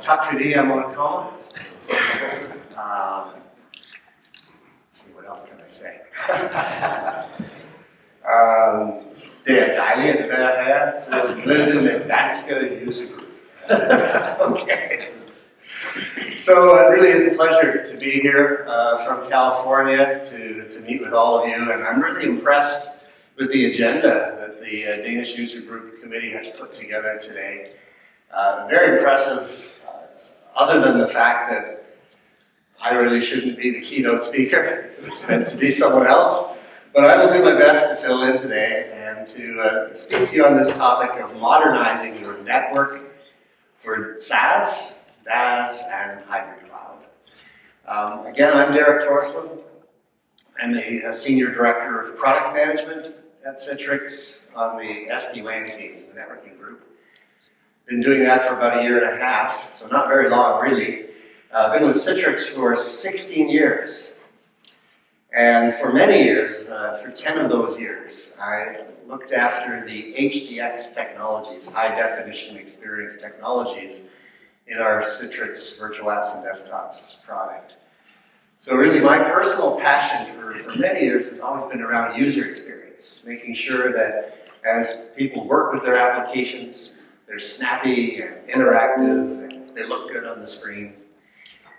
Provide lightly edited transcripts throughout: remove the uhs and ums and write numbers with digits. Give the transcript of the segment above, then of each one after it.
Tack för det, Monica. Let's see, what else can I say? Det dejligt at være her til møde med danske user group. Okay. So it really is a pleasure to be here from California to meet with all of you, and I'm really impressed with the agenda that the Danish User Group Committee has put together today. Very impressive, other than the fact that I really shouldn't be the keynote speaker. It's meant to be someone else. But I will do my best to fill in today and to speak to you on this topic of modernizing your network for SaaS, DaaS, and hybrid cloud. Again, I'm Thorslund. I'm the Senior Director of Product Management at Citrix on the SD-WAN team, the networking group. Been doing that for about 1.5 years, so not very long, really. I've been with Citrix for 16 years. And for many years, for 10 of those years, I looked after the HDX technologies, high definition experience technologies, in our Citrix virtual apps and desktops product. So really my personal passion for many years has always been around user experience, making sure that as people work with their applications, they're snappy and interactive and they look good on the screen.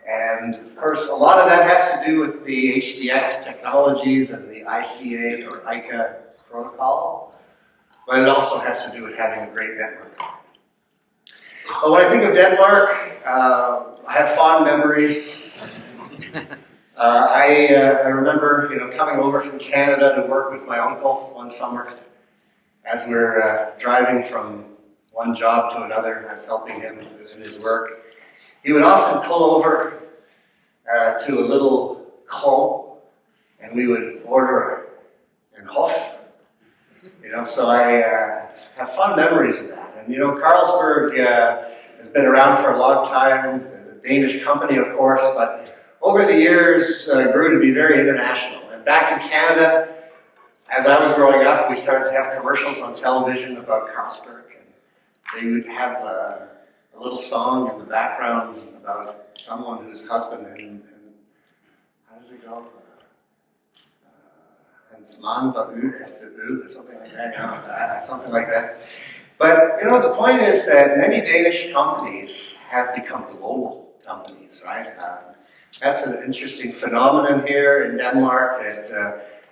And of course, a lot of that has to do with the HDX technologies and the ICA or ICA protocol, but it also has to do with having a great network. But when I think of Denmark, I have fond memories. I remember, coming over from Canada to work with my uncle one summer. As we were driving from one job to another, I was helping him in his work. He would often pull over to a little club, and we would order an hof. So I have fond memories of that. And Carlsberg has been around for a long time, a Danish company, of course, but over the years grew to be very international. And back in Canada, as I was growing up, we started to have commercials on television about Carlsberg, and they would have a little song in the background about someone whose husband, and how does it go? Hans man var ude efter øl, or something like that, something like that. But the point is that many Danish companies have become global companies, right? That's an interesting phenomenon here in Denmark, that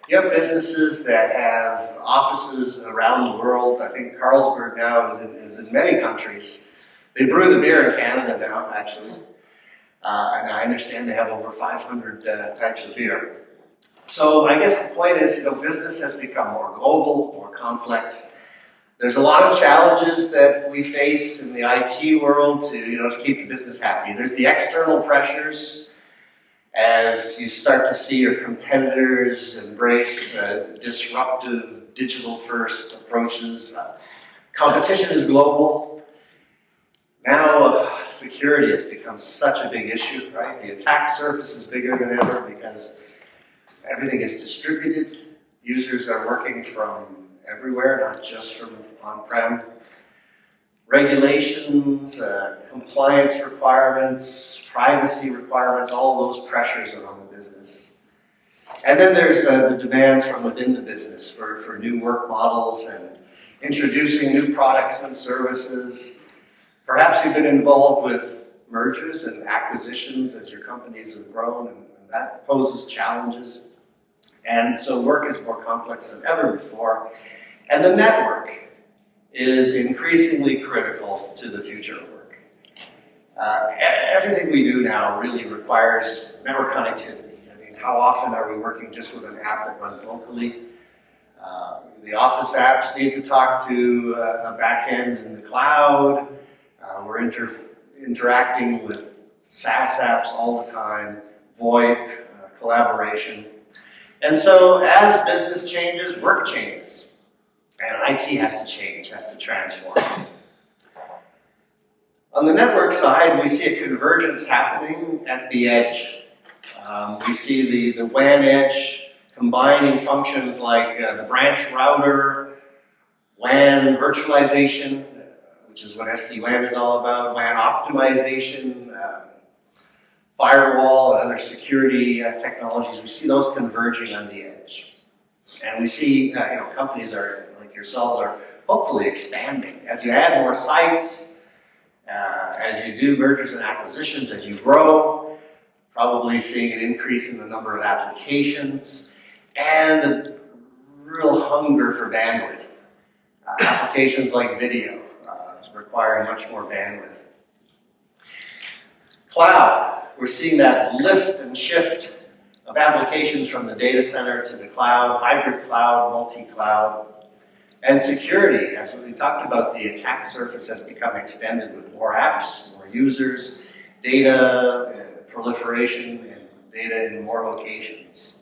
you have businesses that have offices around the world. I think Carlsberg now is in many countries. They brew the beer in Canada now, actually. And I understand they have over 500 types of beer. So I guess the point is, business has become more global, more complex. There's a lot of challenges that we face in the IT world to keep the business happy. There's the external pressures as you start to see your competitors embrace disruptive, digital-first approaches. Competition is global. Now, security has become such a big issue, right? The attack surface is bigger than ever because everything is distributed. Users are working from everywhere, not just from on-prem. Regulations, compliance requirements, privacy requirements, all those pressures are on the business. And then there's the demands from within the business for new work models and introducing new products and services. Perhaps you've been involved with mergers and acquisitions as your companies have grown, and that poses challenges. And so work is more complex than ever before. And the network is increasingly critical to the future of work. Everything we do now really requires network connectivity. I mean, how often are we working just with an app that runs locally? The Office apps need to talk to a backend in the cloud. We're interacting with SaaS apps all the time, VoIP, collaboration. And so as business changes, work changes. And IT has to change, has to transform. On the network side, we see a convergence happening at the edge. We see the WAN edge combining functions like the branch router, WAN virtualization, which is what SD-WAN is all about, WAN optimization, firewall, and other security technologies. We see those converging on the edge. And we see companies like yourselves are hopefully expanding. As you add more sites, as you do mergers and acquisitions, as you grow, probably seeing an increase in the number of applications, and a real hunger for bandwidth. Applications like video require much more bandwidth. Cloud, we're seeing that lift and shift of applications from the data center to the cloud, hybrid cloud, multi-cloud. And security, as we talked about, the attack surface has become extended with more apps, more users, data, proliferation, and data in more locations.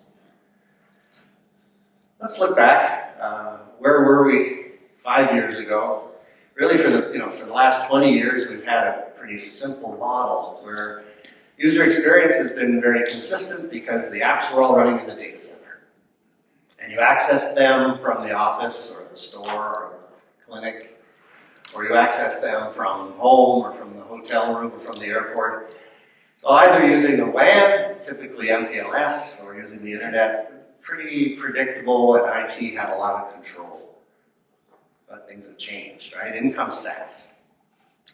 Let's look back. Where were we 5 years ago? Really, for the last 20 years, we've had a pretty simple model where user experience has been very consistent because the apps were all running in the data center. And you access them from the office or the store or the clinic, or you access them from home or from the hotel room or from the airport. So either using a WAN, typically MPLS, or using the internet, pretty predictable, and IT had a lot of control. But things have changed, right? In comes SaaS.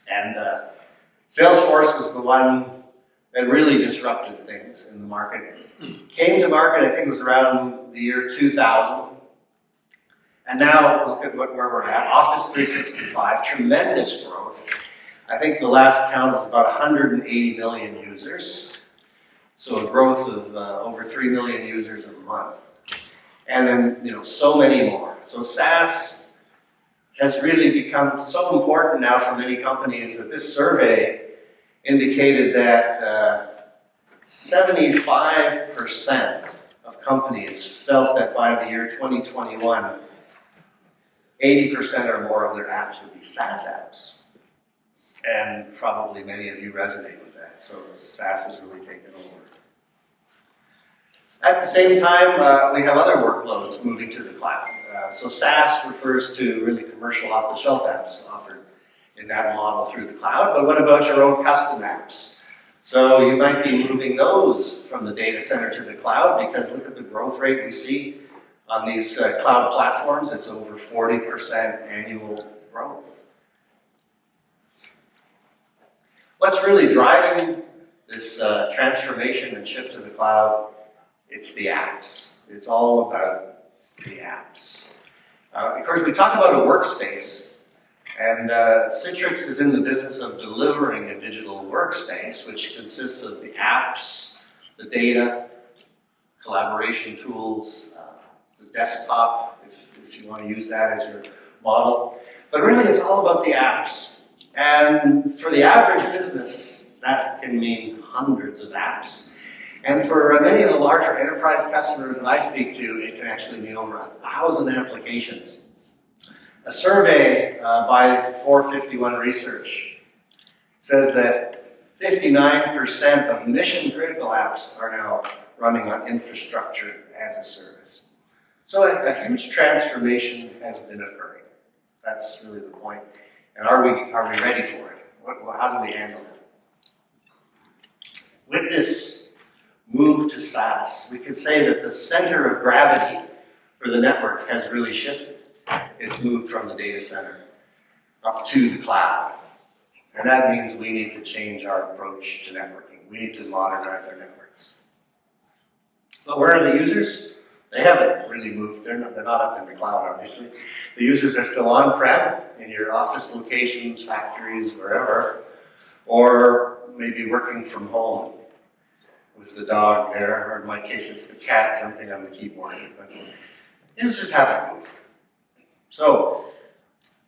And Salesforce is the one that really disrupted things in the market. Came to market, I think it was around the year 2000. And now look at where we're at. Office 365, tremendous growth. I think the last count was about 180 million users. So a growth of over 3 million users a month. And then, so many more. So SaaS has really become so important now for many companies that this survey indicated that 75% of companies felt that by the year 2021, 80% or more of their apps would be SaaS apps. And probably many of you resonate with that. So SaaS has really taken over. At the same time, we have other workloads moving to the cloud. So SaaS refers to really commercial off-the-shelf apps offered in that model through the cloud. But what about your own custom apps? So you might be moving those from the data center to the cloud, because look at the growth rate we see on these cloud platforms. It's over 40% annual growth. What's really driving this transformation and shift to the cloud? It's the apps. It's all about the apps. Of course, we talk about a workspace, and Citrix is in the business of delivering a digital workspace, which consists of the apps, the data, collaboration tools, the desktop, if you want to use that as your model. But really, it's all about the apps. And for the average business, that can mean hundreds of apps. And for many of the larger enterprise customers that I speak to, it can actually mean over 1,000 applications. A survey by 451 Research says that 59% of mission-critical apps are now running on infrastructure as a service. So a huge transformation has been occurring. That's really the point. And are we ready for it? How do we handle it? With this move to SaaS, we can say that the center of gravity for the network has really shifted. It's moved from the data center up to the cloud. And that means we need to change our approach to networking. We need to modernize our networks. But where are the users? They haven't really moved. They're not up in the cloud, obviously. The users are still on-prem in your office locations, factories, wherever, or maybe working from home with the dog there, or in my case, it's the cat jumping on the keyboard. But users haven't moved. So,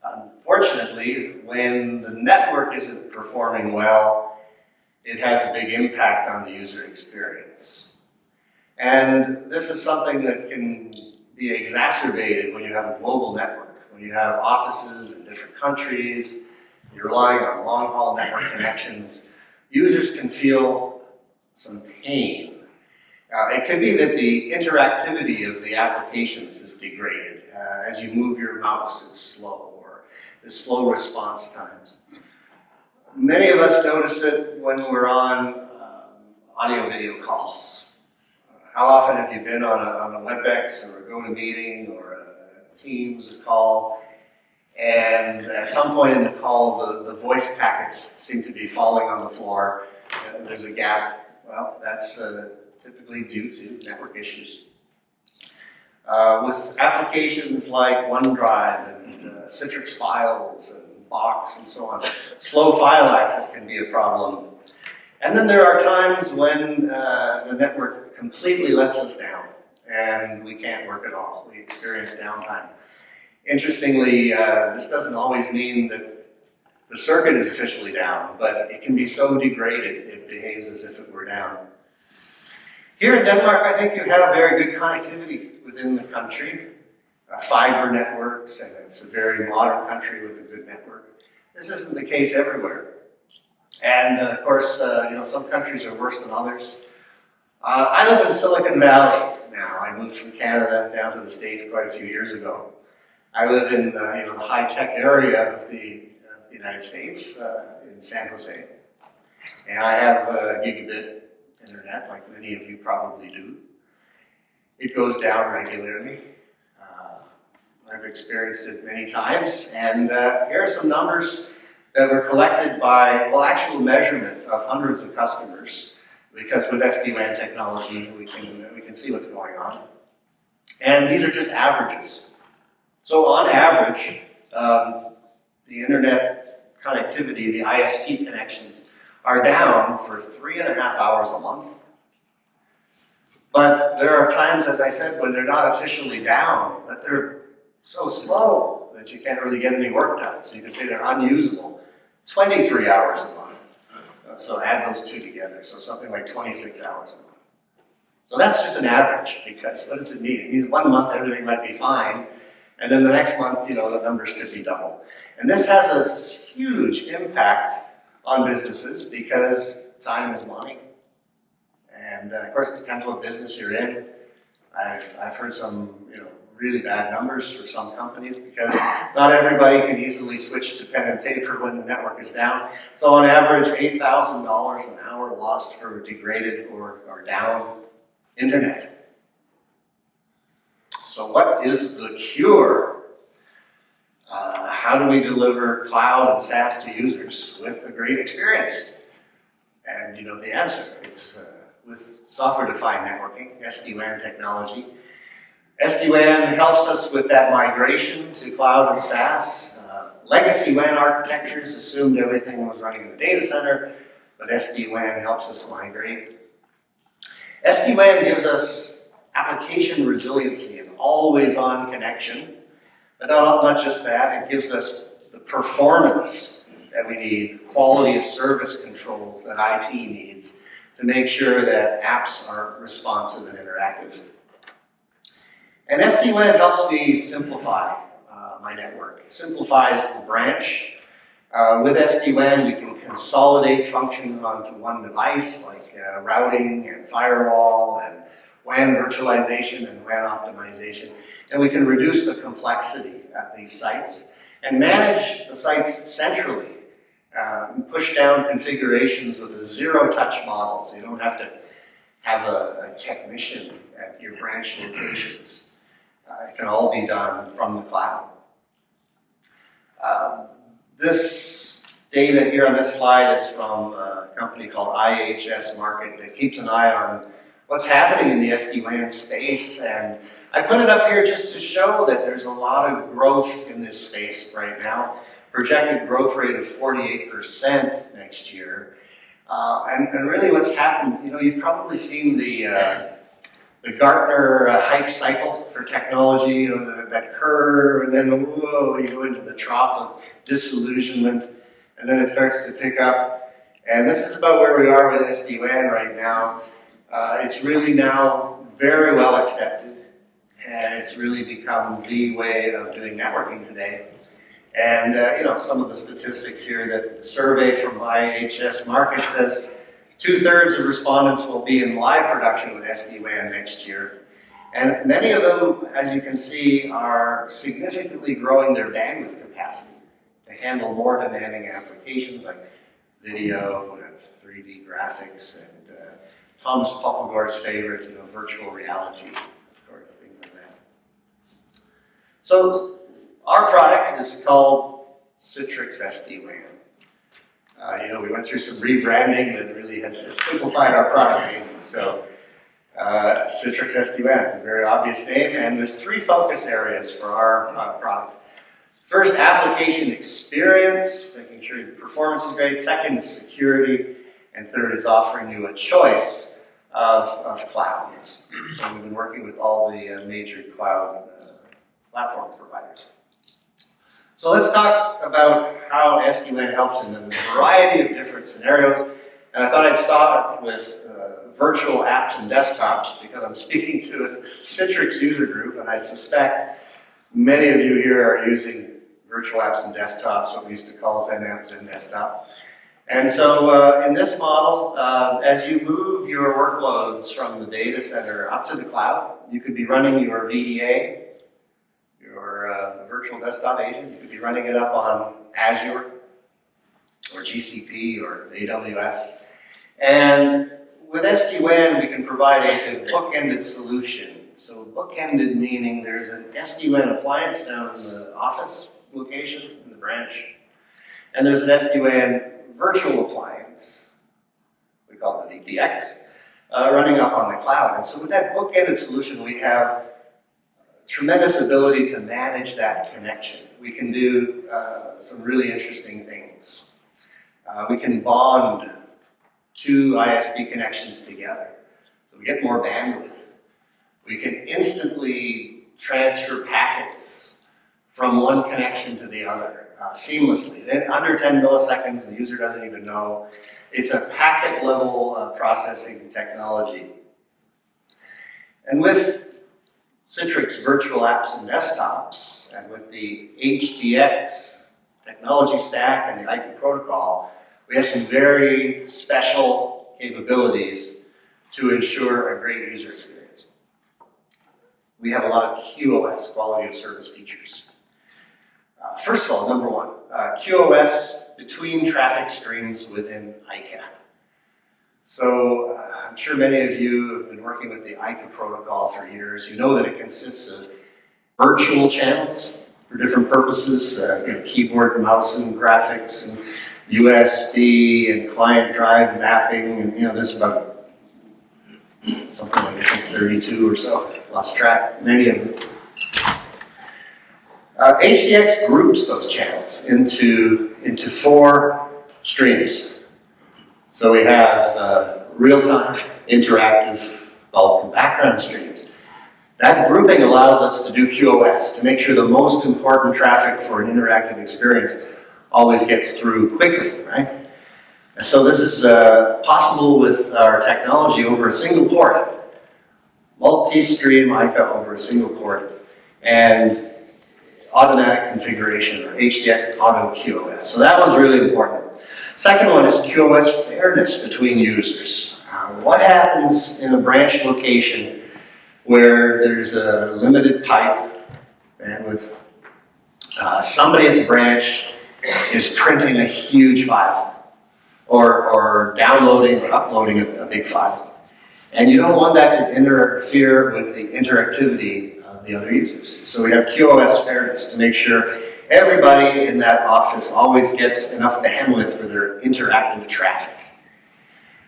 unfortunately, when the network isn't performing well, it has a big impact on the user experience. And this is something that can be exacerbated when you have a global network, when you have offices in different countries, you're relying on long-haul network connections. Users can feel some pain. It could be that the interactivity of the applications is degraded. As you move your mouse, it's slow, or is slow response times. Many of us notice it when we're on audio-video calls. How often have you been on a WebEx or a GoToMeeting or a Teams call, and at some point in the call, the voice packets seem to be falling on the floor, and there's a gap? Well, that's typically due to network issues. With applications like OneDrive and Citrix files and Box and so on, slow file access can be a problem. And then there are times when the network completely lets us down and we can't work at all. We experience downtime. Interestingly, this doesn't always mean that the circuit is officially down, but it can be so degraded it behaves as if it were down. Here in Denmark, I think you have very good connectivity within the country, fiber networks, and it's a very modern country with a good network. This isn't the case everywhere. And of course, some countries are worse than others. I live in Silicon Valley now. I moved from Canada down to the States quite a few years ago. I live in the high-tech area of the United States, in San Jose. And I have gigabit internet, like many of you probably do. It goes down regularly. I've experienced it many times, and here are some numbers that were collected by, actual measurement of hundreds of customers, because with SD-WAN technology, we can see what's going on. And these are just averages. So on average, the internet connectivity, the ISP connections, are down for 3.5 hours a month. But there are times, as I said, when they're not officially down, but they're so slow that you can't really get any work done. So you can say they're unusable. 23 hours a month. So add those two together. So something like 26 hours a month. So that's just an average, because what does it mean? It means 1 month everything might be fine, and then the next month, the numbers could be double. And this has a huge impact on businesses because time is money. And of course, it depends what business you're in. I've heard some, really bad numbers for some companies because not everybody can easily switch to pen and paper when the network is down. So on average, $8,000 an hour lost for degraded or down internet. So what is the cure? How do we deliver cloud and SaaS to users with a great experience? And the answer, it's with software-defined networking, SD-WAN technology. SD-WAN helps us with that migration to cloud and SaaS. Legacy WAN architectures assumed everything was running in the data center, but SD-WAN helps us migrate. SD-WAN gives us application resiliency and always-on connection. But not just that, it gives us the performance that we need, quality of service controls that IT needs to make sure that apps are responsive and interactive. And SD-WAN helps me simplify my network. It simplifies the branch. With SD-WAN, we can consolidate functions onto one device, like routing and firewall and WAN virtualization and WAN optimization. And we can reduce the complexity at these sites and manage the sites centrally. Push down configurations with a zero-touch model, so you don't have to have a technician at your branch locations. It can all be done from the cloud. This data here on this slide is from a company called IHS Markit that keeps an eye on what's happening in the SD-WAN space. And I put it up here just to show that there's a lot of growth in this space right now. Projected growth rate of 48% next year. And really what's happened, you've probably seen the Gartner hype cycle for technology, that curve, and then whoa, you go into the trough of disillusionment, and then it starts to pick up. And this is about where we are with SD-WAN right now. It's really now very well accepted, and it's really become the way of doing networking today. And some of the statistics here, that the survey from IHS Markit says 2/3 of respondents will be in live production with SD-WAN next year. And many of them, as you can see, are significantly growing their bandwidth capacity. to handle more demanding applications like video and 3D graphics and Thomas Popelgor's favorite, virtual reality, of course, things like that. So our product is called Citrix SD-WAN. We went through some rebranding that really has simplified our product name. So Citrix SD-WAN is a very obvious name, and there's 3 focus areas for our product. First, application experience, making sure your performance is great. Second is security. And third is offering you a choice of clouds. So we've been working with all the major cloud platform providers. So let's talk about how SD-WAN helps in a variety of different scenarios. And I thought I'd start with virtual apps and desktops because I'm speaking to a Citrix user group, and I suspect many of you here are using virtual apps and desktops, what we used to call Zen apps and desktop. And so in this model, as you move your workloads from the data center up to the cloud, you could be running your VDA, your virtual desktop agent. You could be running it up on Azure or GCP or AWS. And with SD-WAN, we can provide a bookended solution. So bookended meaning there's an SD-WAN appliance down in the office location in the branch, and there's an SD-WAN virtual appliance, we call it the VPX, running up on the cloud. And so with that bookended solution, we have tremendous ability to manage that connection. We can do some really interesting things. We can bond 2 ISP connections together, so we get more bandwidth. We can instantly transfer packets from one connection to the other seamlessly. In under 10 milliseconds, the user doesn't even know. It's a packet level processing technology. And with Citrix virtual apps and desktops, and with the HDX technology stack and the IP protocol, we have some very special capabilities to ensure a great user experience. We have a lot of QoS, quality of service features. First of all, number 1, QoS between traffic streams within ICA. So I'm sure many of you have been working with the ICA protocol for years. You know that it consists of virtual channels for different purposes, keyboard, mouse, and graphics, and USB, and client drive mapping, and there's about something like 32 or so. Lost track, many of them. HDX groups those channels into 4 streams. So we have real-time, interactive, bulk, and background streams. That grouping allows us to do QoS, to make sure the most important traffic for an interactive experience always gets through quickly, right? And so this is possible with our technology over a single port, multi-stream ICA over a single port, and automatic configuration, or HDX auto QoS. So that one's really important. Second one is QoS fairness between users. What happens in a branch location where there's a limited pipe bandwidth? Somebody at the branch is printing a huge file, or downloading or uploading a big file. And you don't want that to interfere with the interactivity of the other users. So we have QoS fairness to make sure everybody in that office always gets enough bandwidth for their interactive traffic.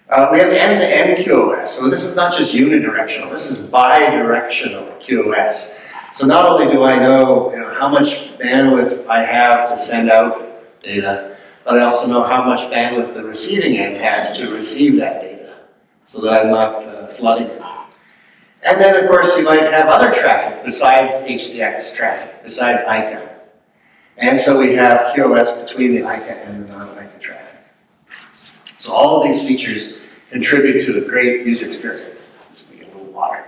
We have end-to-end QoS. So this is not just unidirectional, this is bi-directional QoS. So not only do I know, how much bandwidth I have to send out data, but I also know how much bandwidth the receiving end has to receive that data, so that I'm not flooding it. And then, of course, you might have other traffic besides HDX traffic, besides ICA. And so we have QoS between the ICA and the non-ICA traffic. So all of these features contribute to a great user experience. Just make a little water.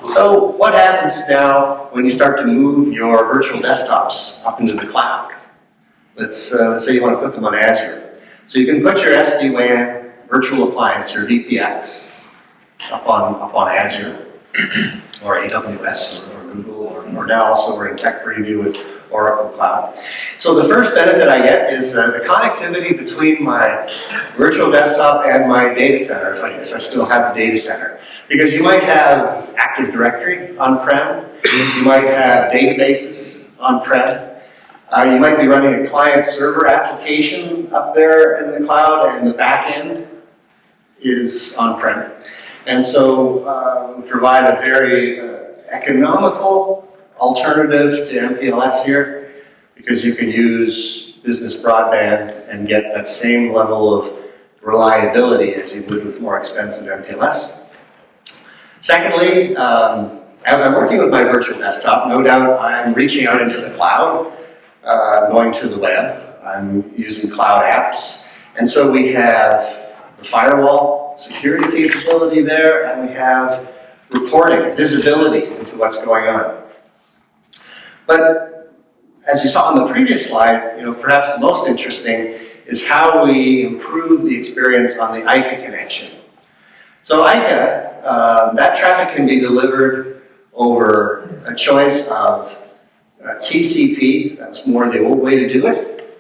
So what happens now when you start to move your virtual desktops up into the cloud? Let's say you want to put them on Azure. So you can put your SD-WAN virtual appliance, or VPX, up on Azure, or AWS, or Google, or now also we're in tech preview with Oracle Cloud. So the first benefit I get is the connectivity between my virtual desktop and my data center, if I still have the data center. Because you might have Active Directory on-prem, you might have databases on-prem, you might be running a client-server application up there in the cloud, and the back end is on-prem. And so we provide a very economical alternative to MPLS here, because you can use business broadband and get that same level of reliability as you would with more expensive MPLS. Secondly, as I'm working with my virtual desktop, no doubt I'm reaching out into the cloud, going to the web. I'm using cloud apps. And so we have the firewall security capability there, and we have reporting, visibility into what's going on. But as you saw on the previous slide, perhaps the most interesting is how we improve the experience on the ICA connection. So ICA, that traffic can be delivered over a choice of TCP, that's more the old way to do it,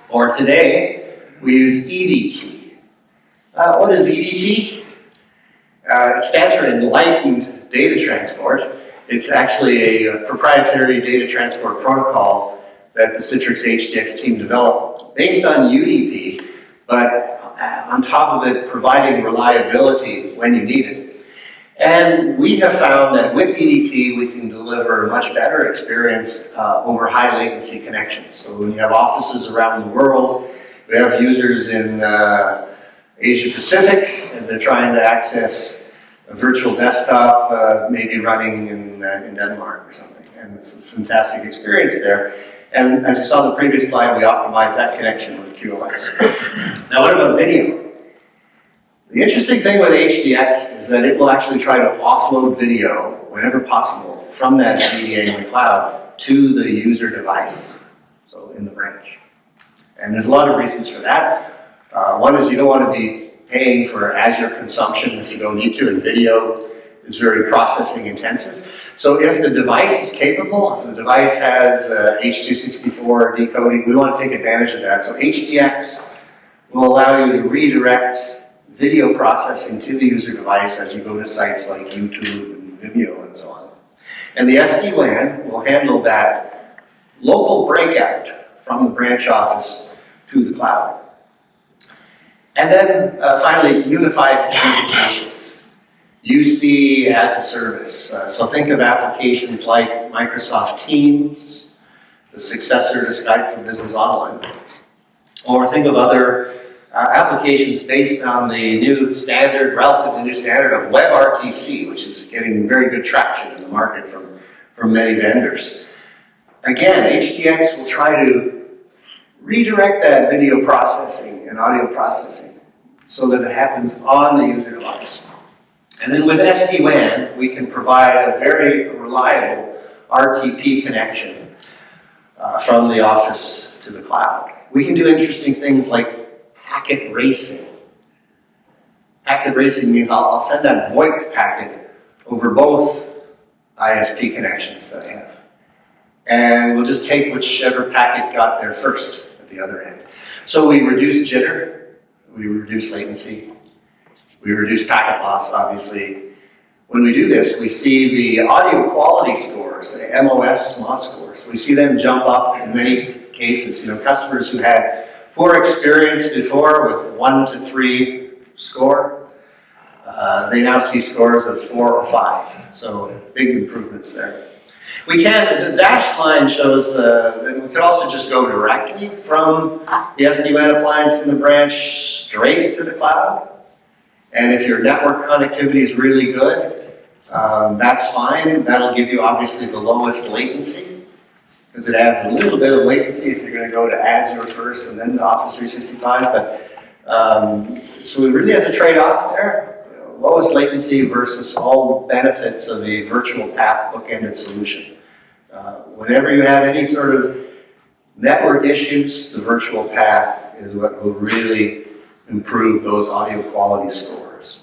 or today we use EDT. What is EDT? It stands for Enlightened Data Transport. It's actually a proprietary data transport protocol that the Citrix HDX team developed based on UDP, but on top of it, providing reliability when you need it. And we have found that with EDT, we can deliver a much better experience over high latency connections. So when you have offices around the world, we have users in Asia Pacific, and they're trying to access a virtual desktop, maybe running in Denmark or something. And it's a fantastic experience there. And as you saw in the previous slide, we optimized that connection with QoS. Now what about video? The interesting thing with HDX is that it will actually try to offload video whenever possible from that VDA in the cloud to the user device, so in the branch. And there's a lot of reasons for that. One is you don't want to be paying for Azure consumption if you don't need to, and video is very processing intensive. So if the device is capable, if the device has H.264 decoding, we want to take advantage of that. So HDX will allow you to redirect video processing to the user device as you go to sites like YouTube and Vimeo and so on. And the SD-WAN will handle that local breakout from the branch office to the cloud. And then finally, unified communications. UC as a service. So think of applications like Microsoft Teams, the successor to Skype for Business Online. Or think of other applications based on the new standard, relatively new standard of WebRTC, which is getting very good traction in the market from many vendors. Again, HDX will try to redirect that video processing and audio processing so that it happens on the user device. And then with SD-WAN, we can provide a very reliable RTP connection from the office to the cloud. We can do interesting things like packet racing. Packet racing means I'll send that VoIP packet over both ISP connections that I have. And we'll just take whichever packet got there first at the other end. So we reduce jitter, we reduce latency, we reduce packet loss, obviously. When we do this, we see the audio quality scores, the MOS scores. We see them jump up in many cases. Customers who had poor experience before with 1 to 3 score, they now see scores of 4 or 5. So big improvements there. The dashed line shows that we could also just go directly from the SD-WAN appliance in the branch straight to the cloud. And if your network connectivity is really good, that's fine. That'll give you obviously the lowest latency, because it adds a little bit of latency if you're going to go to Azure first and then to Office 365. But so it really has a trade-off there. Lowest latency versus all the benefits of the virtual path bookended solution. Whenever you have any sort of network issues, the virtual path is what will really improve those audio quality scores.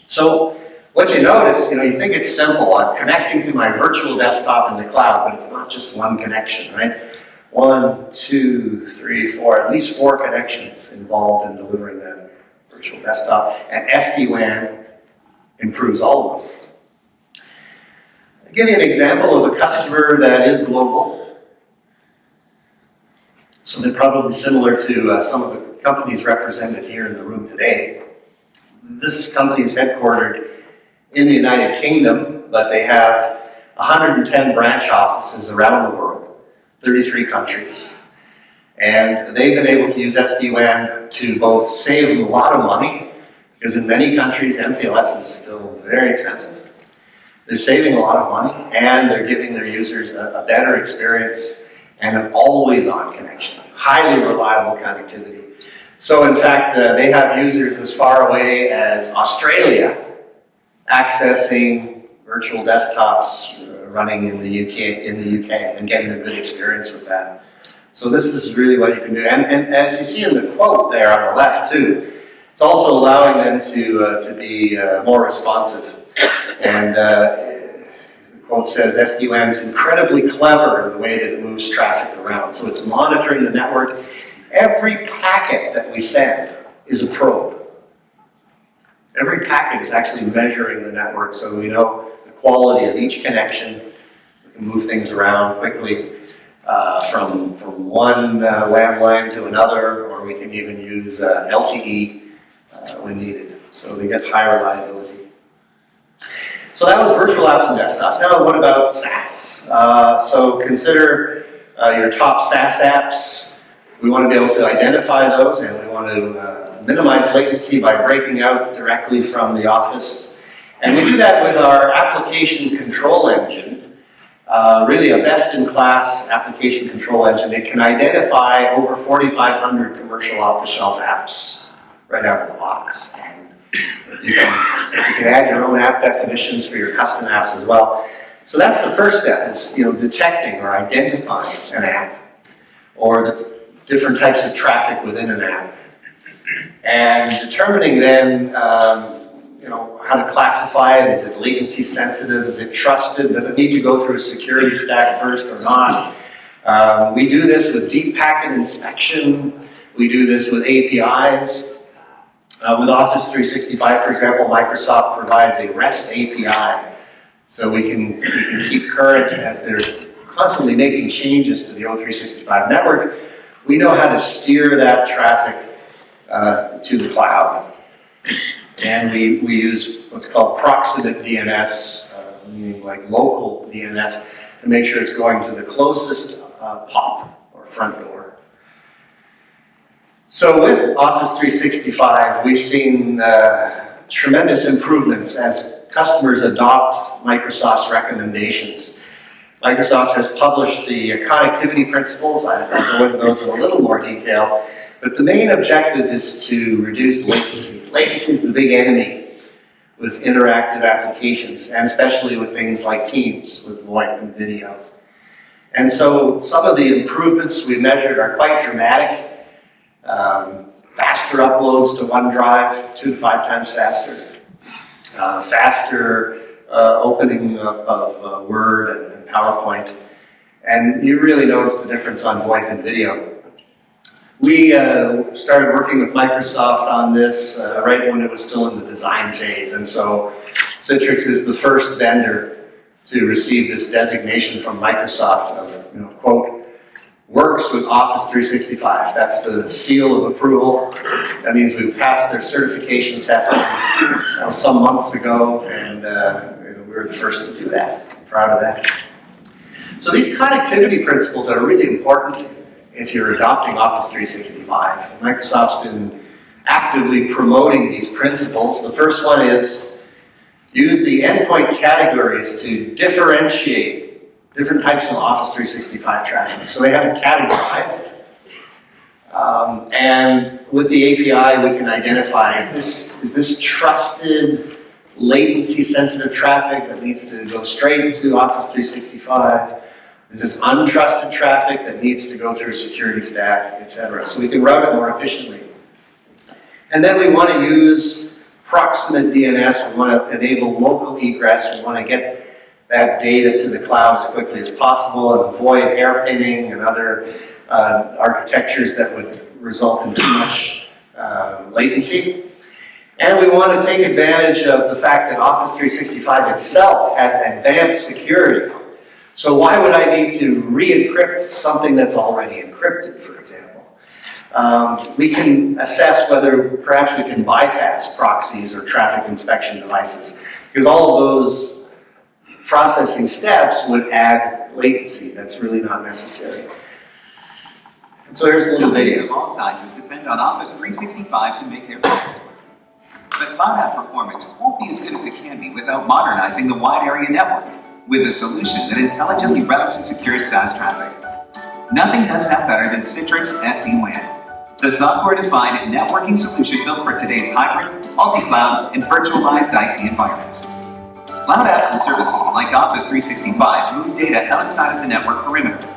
So what you notice, you think it's simple. I'm connecting to my virtual desktop in the cloud, but it's not just one connection, right? 1, 2, 3, 4, at least 4 connections involved in delivering that virtual desktop, and SD-WAN improves all of them. I'll give you an example of a customer that is global. So they're probably similar to some of the companies represented here in the room today. This company is headquartered in the United Kingdom, but they have 110 branch offices around the world, 33 countries. And they've been able to use SD-WAN to both save them a lot of money, because in many countries, MPLS is still very expensive. They're saving a lot of money, and they're giving their users a better experience and an always-on connection, highly reliable connectivity. So in fact, they have users as far away as Australia accessing virtual desktops running in the UK and getting a good experience with that. So this is really what you can do. And as you see in the quote there on the left too, it's also allowing them to be more responsive. And the quote says, SD-WAN is incredibly clever in the way that it moves traffic around. So it's monitoring the network. Every packet that we send is a probe. Every packet is actually measuring the network, so we know the quality of each connection. We can move things around quickly from one landline to another, or we can even use LTE when needed. So we get high reliability. So that was virtual apps and desktops. Now what about SaaS? So consider your top SaaS apps. We want to be able to identify those, and we want to minimize latency by breaking out directly from the Office. And we do that with our application control engine, really a best-in-class application control engine. It can identify over 4,500 commercial off-the-shelf apps right out of the box. And you can add your own app definitions for your custom apps as well. So that's the first step, is detecting or identifying an app, or the different types of traffic within an app, and determining then how to classify it. Is it latency sensitive? Is it trusted? Does it need to go through a security stack first or not? We do this with deep packet inspection. We do this with APIs. With Office 365, for example, Microsoft provides a REST API, so we can keep current as they're constantly making changes to the O365 network. We know how to steer that traffic to the cloud. And we use what's called proximate DNS, meaning like local DNS, to make sure it's going to the closest POP or front door. So with Office 365, we've seen tremendous improvements as customers adopt Microsoft's recommendations. Microsoft has published the connectivity principles. I'll go into those in a little more detail. But the main objective is to reduce latency. Latency is the big enemy with interactive applications, and especially with things like Teams, with VoIP and video. And so some of the improvements we measured are quite dramatic. Faster uploads to OneDrive, 2 to 5 times faster. Faster opening of Word and PowerPoint. And you really notice the difference on VoIP and video. We started working with Microsoft on this right when it was still in the design phase. And so Citrix is the first vendor to receive this designation from Microsoft of, quote, works with Office 365. That's the seal of approval. That means we've passed their certification testing. That was some months ago, and we were the first to do that. I'm proud of that. So these connectivity principles are really important if you're adopting Office 365. Microsoft's been actively promoting these principles. The first one is use the endpoint categories to differentiate different types of Office 365 traffic. So they have it categorized. And with the API, we can identify, is this trusted, latency-sensitive traffic that needs to go straight to Office 365? Is this untrusted traffic that needs to go through a security stack, etc.? So we can route it more efficiently. And then we want to use proximate DNS. We want to enable local egress. We want to get that data to the cloud as quickly as possible and avoid hairpinning and other architectures that would result in too much latency. And we want to take advantage of the fact that Office 365 itself has advanced security. So why would I need to re-encrypt something that's already encrypted, for example? We can assess whether perhaps we can bypass proxies or traffic inspection devices, because all of those processing steps would add latency that's really not necessary. And so here's a little video. Companies of all sizes depend on Office 365 to make their business work. But cloud app performance won't be as good as it can be without modernizing the wide area network with a solution that intelligently routes and secures SaaS traffic. Nothing does that better than Citrix SD-WAN, the software-defined networking solution built for today's hybrid, multi-cloud, and virtualized IT environments. Cloud apps and services like Office 365 move data outside of the network perimeter.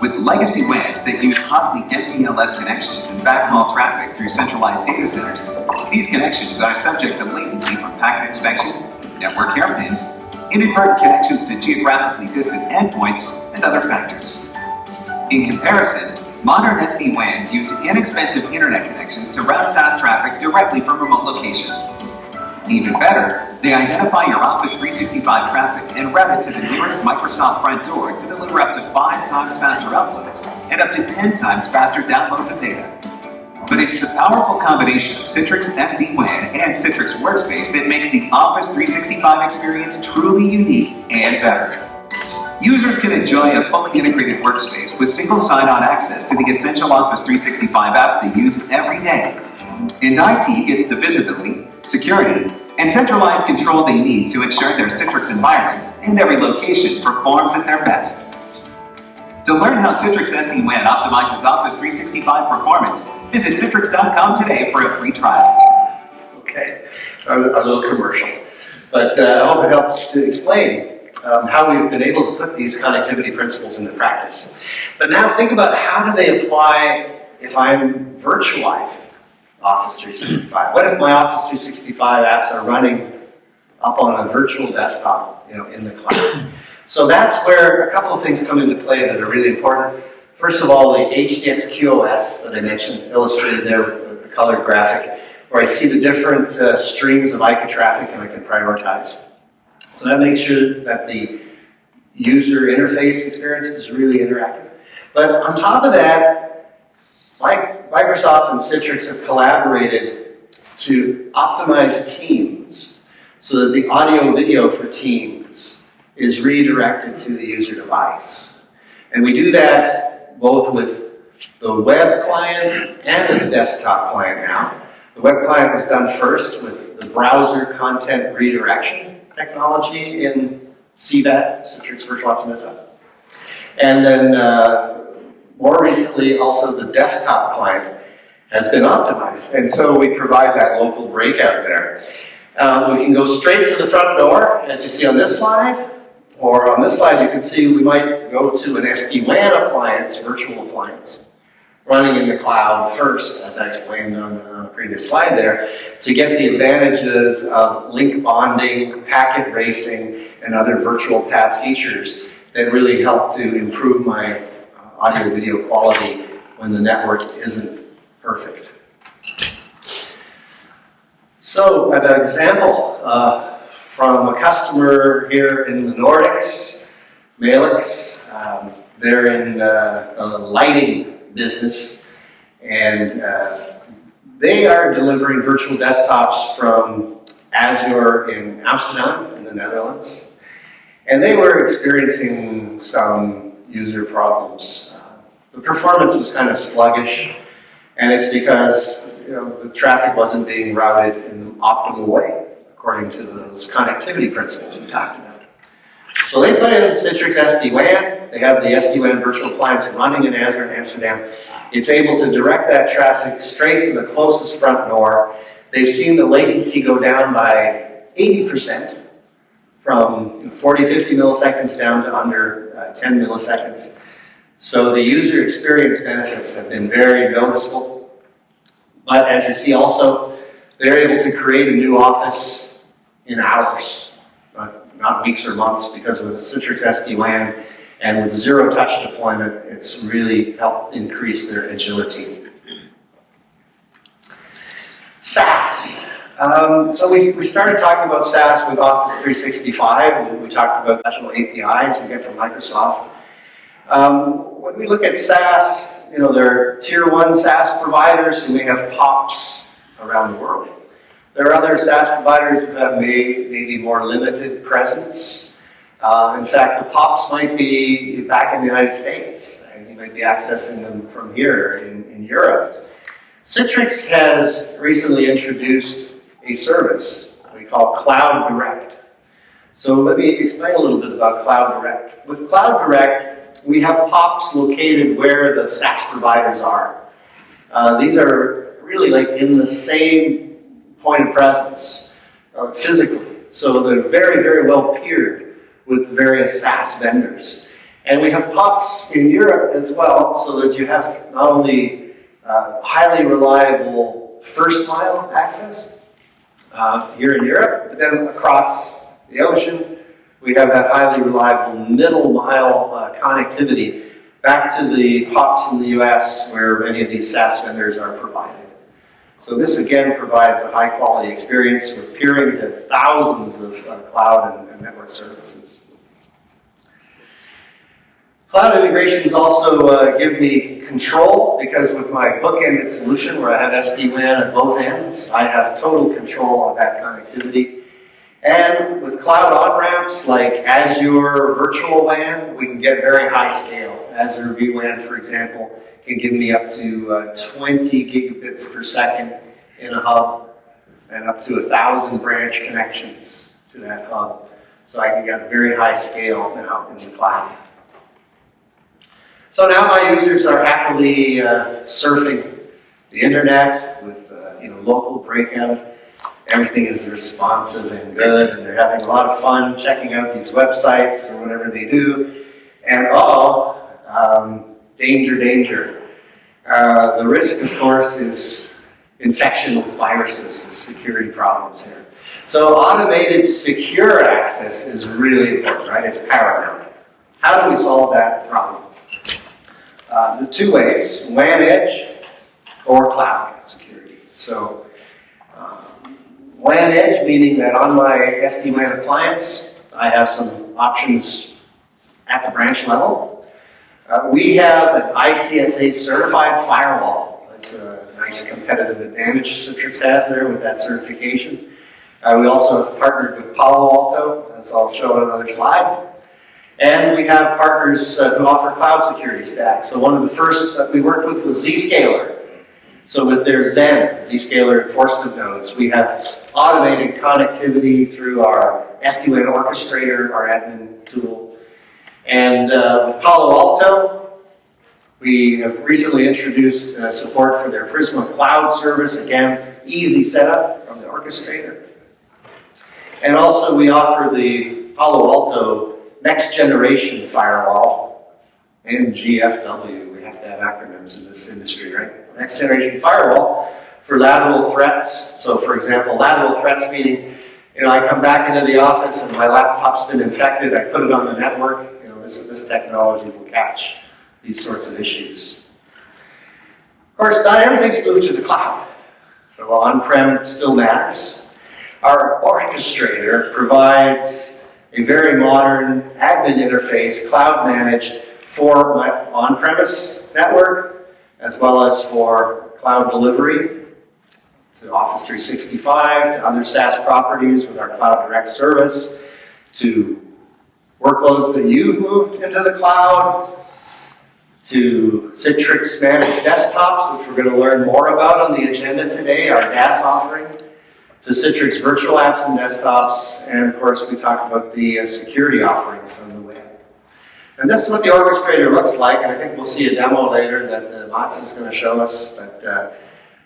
With legacy WANs that use costly MPLS connections and backhaul traffic through centralized data centers, these connections are subject to latency from packet inspection, network hairpins, inadvertent connections to geographically distant endpoints, and other factors. In comparison, modern SD-WANs use inexpensive internet connections to route SaaS traffic directly from remote locations. Even better, they identify your Office 365 traffic and route it to the nearest Microsoft front door to deliver up to 5 times faster uploads and up to 10 times faster downloads of data. But it's the powerful combination of Citrix SD-WAN and Citrix Workspace that makes the Office 365 experience truly unique and better. Users can enjoy a fully integrated workspace with single sign-on access to the essential Office 365 apps they use every day. And IT gets the visibility, security, and centralized control they need to ensure their Citrix environment and every location performs at their best. To learn how Citrix SD-WAN optimizes Office 365 performance, visit citrix.com today for a free trial. Okay, so a little commercial. But I hope it helps to explain how we've been able to put these connectivity principles into practice. But now think about how do they apply if I'm virtualizing Office 365. What if my Office 365 apps are running up on a virtual desktop, in the cloud? So that's where a couple of things come into play that are really important. First of all, the HDX QoS that I mentioned, illustrated there with the colored graphic, where I see the different streams of IP traffic and I can prioritize. So that makes sure that the user interface experience is really interactive. But on top of that, like Microsoft and Citrix have collaborated to optimize Teams so that the audio video for Teams is redirected to the user device. And we do that both with the web client and the desktop client now. The web client was done first with the browser content redirection technology in CVAT, Citrix Virtual Optimization. And then more recently, also the desktop client has been optimized. And so we provide that local breakout there. We can go straight to the front door, as you see on this slide. Or on this slide, you can see we might go to an SD-WAN appliance, virtual appliance, running in the cloud first, as I explained on the previous slide there, to get the advantages of link bonding, packet racing, and other virtual path features that really help to improve my audio video quality when the network isn't perfect. So, an example from a customer here in the Nordics, Malix. They're in a lighting business, and they are delivering virtual desktops from Azure in Amsterdam, in the Netherlands. And they were experiencing some user problems. The performance was kind of sluggish, and it's because the traffic wasn't being routed in an optimal way, according to those connectivity principles we talked about. So they put in Citrix SD-WAN. They have the SD-WAN virtual appliance running in Azure in Amsterdam. It's able to direct that traffic straight to the closest front door. They've seen the latency go down by 80%, from 40, 50 milliseconds down to under 10 milliseconds. So the user experience benefits have been very noticeable. But as you see also, they're able to create a new office in hours, not weeks or months, because with Citrix SD-WAN and with zero-touch deployment, it's really helped increase their agility. SaaS. So we started talking about SaaS with Office 365. We talked about special APIs we get from Microsoft. When we look at SaaS, there are tier 1 SaaS providers who may have POPs around the world. There are other SaaS providers who have maybe more limited presence. In fact, the POPs might be back in the United States, and you might be accessing them from here in Europe. Citrix has recently introduced a service we call Cloud Direct. So let me explain a little bit about Cloud Direct. With Cloud Direct, we have POPs located where the SaaS providers are. These are really like in the same point of presence, physically. So they're very, very well peered with various SaaS vendors. And we have POPs in Europe as well, so that you have not only highly reliable first mile access here in Europe, but then across the ocean, we have that highly reliable middle mile connectivity back to the POPs in the US where many of these SaaS vendors are provided. So this again provides a high quality experience. We're peering to thousands of cloud and network services. Cloud integrations also give me control, because with my bookended solution where I have SD-WAN at both ends, I have total control of that connectivity. And with cloud on-ramps like Azure Virtual WAN, we can get very high scale. Azure vWAN, for example, can give me up to 20 gigabits per second in a hub and up to 1,000 branch connections to that hub. So I can get very high scale now in the cloud. So now my users are happily surfing the internet with local breakout. Everything is responsive and good, and they're having a lot of fun checking out these websites or whatever they do. And danger, danger. The risk, of course, is infection with viruses and security problems here. So automated secure access is really important, right? It's paramount. How do we solve that problem? The two ways: WAN edge or cloud security. So WAN edge, meaning that on my SD-WAN appliance, I have some options at the branch level. We have an ICSA certified firewall. That's a nice competitive advantage Citrix has there with that certification. We also have partnered with Palo Alto, as I'll show on another slide. And we have partners who offer cloud security stacks. So one of the first that we worked with was Zscaler. So with their Zscaler enforcement nodes, we have automated connectivity through our SD-WAN orchestrator, our admin tool. And with Palo Alto, we have recently introduced support for their Prisma Cloud service. Again, easy setup from the orchestrator. And also we offer the Palo Alto next generation firewall, NGFW. We have to have acronyms in this industry, right? Next generation firewall for lateral threats. So for example, lateral threats meaning, I come back into the office and my laptop's been infected, I put it on the network, this technology will catch these sorts of issues. Of course, not everything's moved to the cloud. So on-prem still matters. Our orchestrator provides a very modern admin interface, cloud managed, for my on-premise network, as well as for cloud delivery to Office 365, to other SaaS properties with our Cloud Direct service, to workloads that you've moved into the cloud, to Citrix managed desktops, which we're going to learn more about on the agenda today, our DaaS offering, to Citrix virtual apps and desktops, and of course we talked about the security offerings on the web. And this is what the orchestrator looks like, and I think we'll see a demo later that Mats is going to show us, but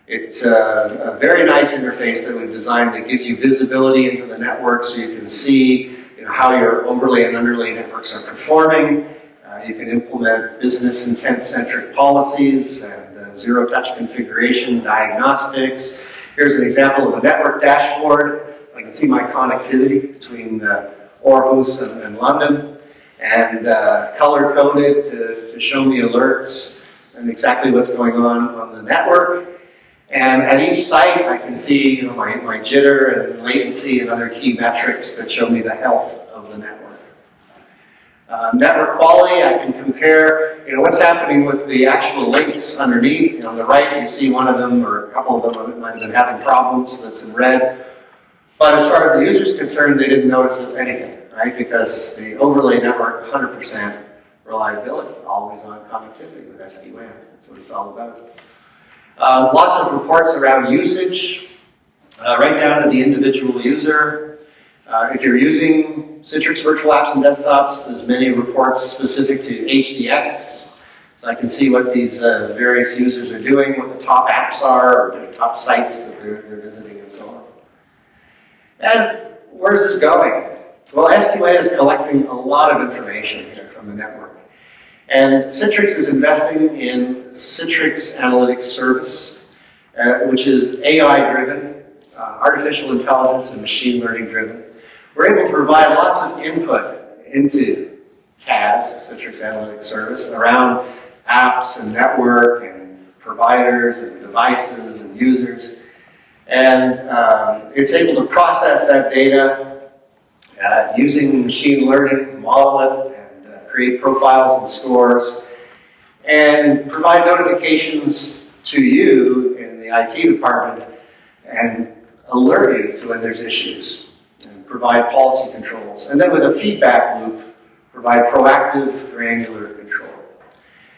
it's a very nice interface that we've designed that gives you visibility into the network so you can see how your overlay and underlay networks are performing. You can implement business intent-centric policies and zero-touch configuration, diagnostics. Here's an example of a network dashboard. I can see my connectivity between Aarhus and London, and color-coded to show me alerts and exactly what's going on the network. And at each site, I can see my jitter and latency and other key metrics that show me the health of the network. Network quality, I can compare what's happening with the actual links underneath. On the right, you see one of them, or a couple of them might have been having problems, so that's in red. But as far as the user's concerned, they didn't notice anything, right? Because the overlay network, 100% reliability, always on connectivity with SD-WAN. That's what it's all about. Lots of reports around usage, right down to the individual user. If you're using Citrix virtual apps and desktops, there's many reports specific to HDX. So I can see what these various users are doing, what the top apps are, or the top sites that they're visiting, and so on. And where's this going? Well, SD-WAN is collecting a lot of information here from the network. And Citrix is investing in Citrix Analytics Service, which is AI-driven, artificial intelligence and machine learning-driven. We're able to provide lots of input into CAS, Citrix Analytics Service, around apps and network and providers and devices and users. And it's able to process that data using machine learning, model it, and create profiles and scores, and provide notifications to you in the IT department and alert you to when there's issues, and provide policy controls. And then with a feedback loop, provide proactive, granular control.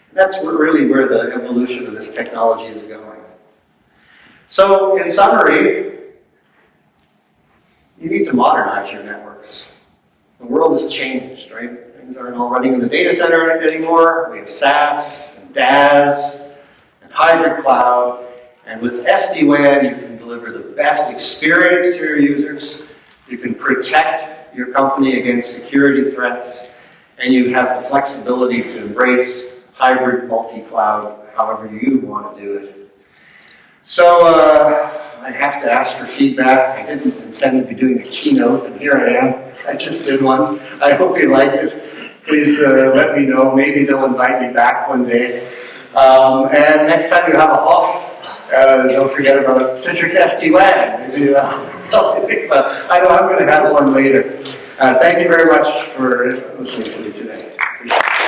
And that's really where the evolution of this technology is going. So, in summary, you need to modernize your networks. The world has changed, right? Things aren't all running in the data center anymore. We have SaaS, and DaaS, and hybrid cloud. And with SD-WAN, you can deliver the best experience to your users. You can protect your company against security threats. And you have the flexibility to embrace hybrid multi-cloud however you want to do it. So I have to ask for feedback. I didn't intend to be doing a keynote, and here I am. I just did one. I hope you liked it. Please let me know. Maybe they'll invite me back one day. And next time you have a HOF, don't forget about Citrix SD-WAN. I know I'm going to have one later. Thank you very much for listening to me today. Appreciate it.